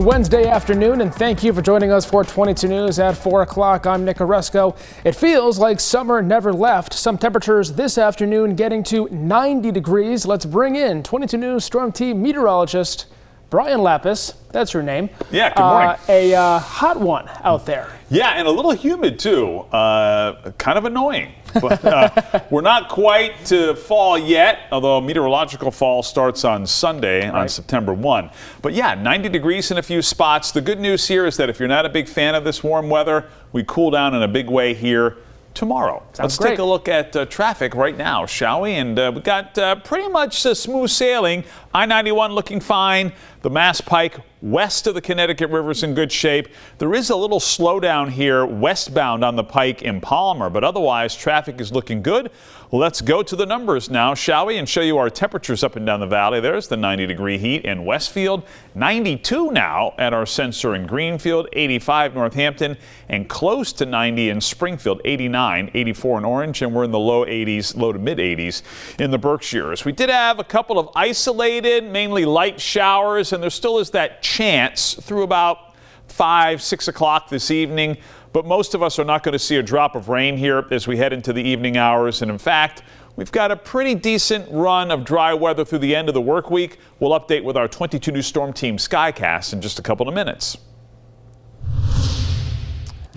Wednesday afternoon, and thank you for joining us for 22 News at 4 o'clock. I'm Nick Oresco. It feels like summer never left. Some temperatures this afternoon getting to 90 degrees. Let's bring in 22 News Storm Team meteorologist Brian Lapis. That's your name. Yeah, good morning. A hot one out there. Yeah, and a little humid too. Kind of annoying. But we're not quite to fall yet, although meteorological fall starts on Sunday, on September 1. But yeah, 90 degrees in a few spots. The good news here is that if you're not a big fan of this warm weather, we cool down in a big way here tomorrow. Let's take a look at traffic right now, shall we? And we got pretty much smooth sailing. I-91 looking fine. The Mass Pike west of the Connecticut River is in good shape. There is a little slowdown here westbound on the Pike in Palmer, but otherwise traffic is looking good. Let's go to the numbers now, shall we, and show you our temperatures up and down the valley. There's the 90-degree heat in Westfield, 92 now at our sensor in Greenfield, 85 Northampton, and close to 90 in Springfield, 89, 84 in Orange, and we're in the low 80s, low to mid 80s in the Berkshires. We did have a couple of isolated, mainly light showers, and there still is that chance through about 5, 6 o'clock this evening. But most of us are not going to see a drop of rain here as we head into the evening hours. And in fact, we've got a pretty decent run of dry weather through the end of the work week. We'll update with our 22 News Storm Team Skycast in just a couple of minutes.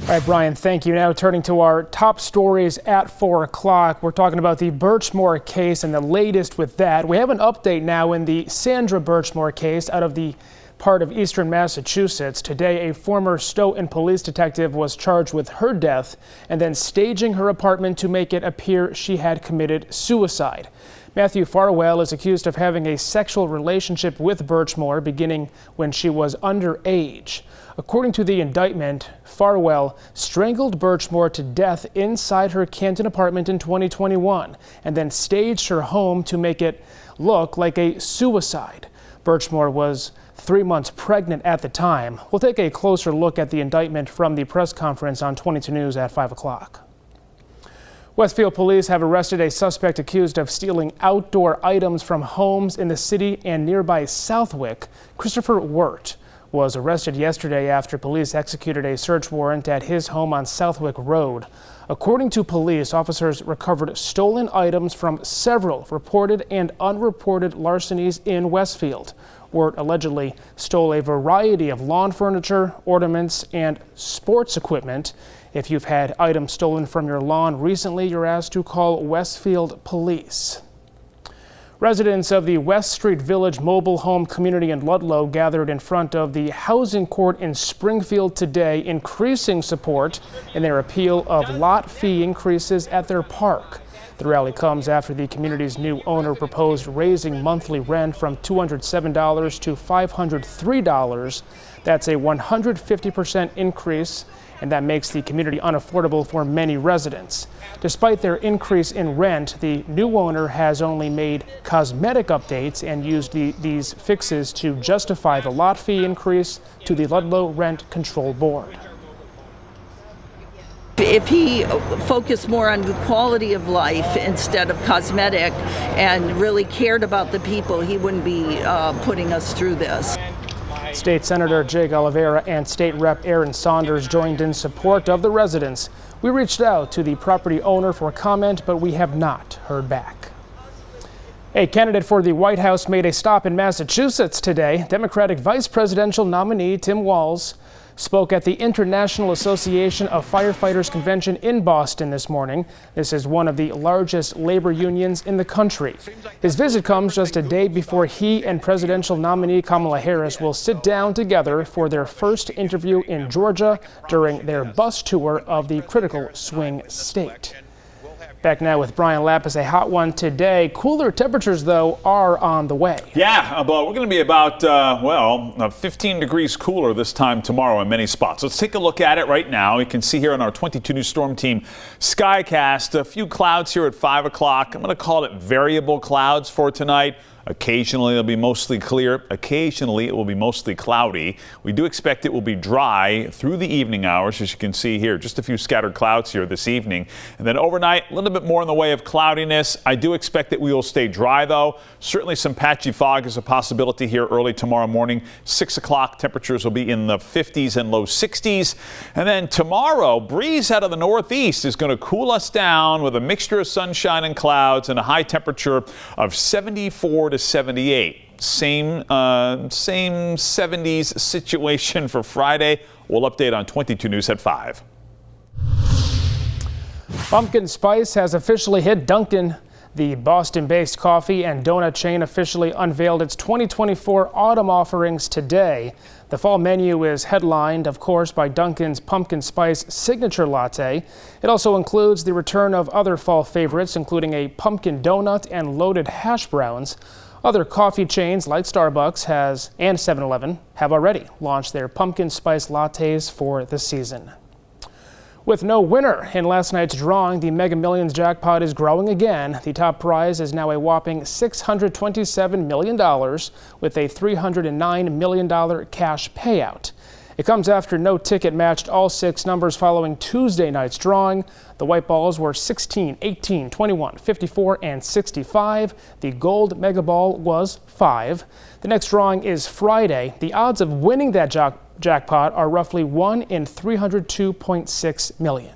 All right, Brian, thank you. Now turning to our top stories at 4 o'clock. We're talking about the Birchmore case and the latest with that. We have an update now in the Sandra Birchmore case out of the part of eastern Massachusetts. Today, a former Stoughton police detective was charged with her death and then staging her apartment to make it appear she had committed suicide. Matthew Farwell is accused of having a sexual relationship with Birchmore beginning when she was underage. According to the indictment, Farwell strangled Birchmore to death inside her Canton apartment in 2021 and then staged her home to make it look like a suicide. Birchmore was 3 months pregnant at the time. We'll take a closer look at the indictment from the press conference on 22 News at 5 o'clock. Westfield police have arrested a suspect accused of stealing outdoor items from homes in the city and nearby Southwick. Christopher Wirt was arrested yesterday after police executed a search warrant at his home on Southwick Road. According to police, officers recovered stolen items from several reported and unreported larcenies in Westfield. Wirt allegedly stole a variety of lawn furniture, ornaments, and sports equipment. If you've had items stolen from your lawn recently, you're asked to call Westfield Police. Residents of the West Street Village mobile home community in Ludlow gathered in front of the housing court in Springfield today, increasing support in their appeal of lot fee increases at their park. The rally comes after the community's new owner proposed raising monthly rent from $207 to $503. That's a 150% increase, and that makes the community unaffordable for many residents. Despite their increase in rent, the new owner has only made cosmetic updates and used these fixes to justify the lot fee increase to the Ludlow Rent Control Board. If he focused more on the quality of life instead of cosmetic and really cared about the people, he wouldn't be putting us through this. State Senator Jake Oliveira and State Rep Aaron Saunders joined in support of the residents. We reached out to the property owner for comment, but we have not heard back. A candidate for the White House made a stop in Massachusetts today. Democratic vice presidential nominee Tim Walz spoke at the International Association of Firefighters Convention in Boston this morning. This is one of the largest labor unions in the country. His visit comes just a day before he and presidential nominee Kamala Harris will sit down together for their first interview in Georgia during their bus tour of the critical swing state. Back now with Brian Lapis, a hot one today. Cooler temperatures, though, are on the way. Yeah, but we're going to be about, 15 degrees cooler this time tomorrow in many spots. Let's take a look at it right now. You can see here on our 22 News Storm Team Skycast, a few clouds here at 5 o'clock. I'm going to call it variable clouds for tonight. Occasionally it'll be mostly clear. Occasionally it will be mostly cloudy. We do expect it will be dry through the evening hours, as you can see here. Just a few scattered clouds here this evening. And then overnight, a little bit more in the way of cloudiness. I do expect that we will stay dry, though. Certainly some patchy fog is a possibility here early tomorrow morning. 6 o'clock, temperatures will be in the 50s and low 60s. And then tomorrow, breeze out of the northeast is going to cool us down with a mixture of sunshine and clouds and a high temperature of 74 to 78. Same 70s situation for Friday. We'll update on 22 News at 5. Pumpkin spice has officially hit Dunkin'. The Boston-based coffee and donut chain officially unveiled its 2024 autumn offerings today. The fall menu is headlined, of course, by Dunkin's Pumpkin Spice Signature Latte. It also includes the return of other fall favorites, including a pumpkin donut and loaded hash browns. Other coffee chains like Starbucks and 7-Eleven have already launched their pumpkin spice lattes for the season. With no winner in last night's drawing, the Mega Millions jackpot is growing again. The top prize is now a whopping $627 million with a $309 million cash payout. It comes after no ticket matched all 6 numbers following Tuesday night's drawing. The white balls were 16, 18, 21, 54, and 65. The gold mega ball was 5. The next drawing is Friday. The odds of winning that jackpot are roughly 1 in 302.6 million.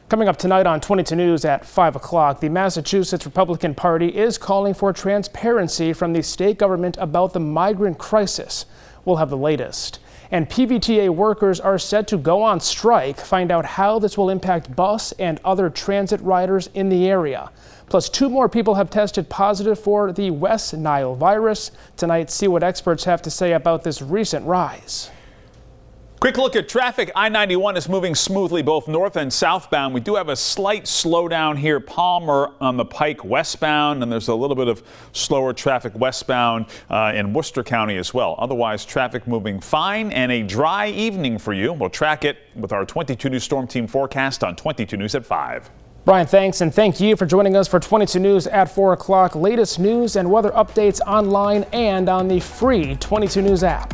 Coming up tonight on 22 News at 5 o'clock, the Massachusetts Republican Party is calling for transparency from the state government about the migrant crisis. We'll have the latest. And PVTA workers are set to go on strike. Find out how this will impact bus and other transit riders in the area. Plus, 2 more people have tested positive for the West Nile virus. Tonight, see what experts have to say about this recent rise. Quick look at traffic. I-91 is moving smoothly both north and southbound. We do have a slight slowdown here, Palmer on the Pike westbound, and there's a little bit of slower traffic westbound in Worcester County as well. Otherwise, traffic moving fine and a dry evening for you. We'll track it with our 22 News Storm Team forecast on 22 News at 5. Brian, thanks, and thank you for joining us for 22 News at 4 o'clock. Latest news and weather updates online and on the free 22 News app.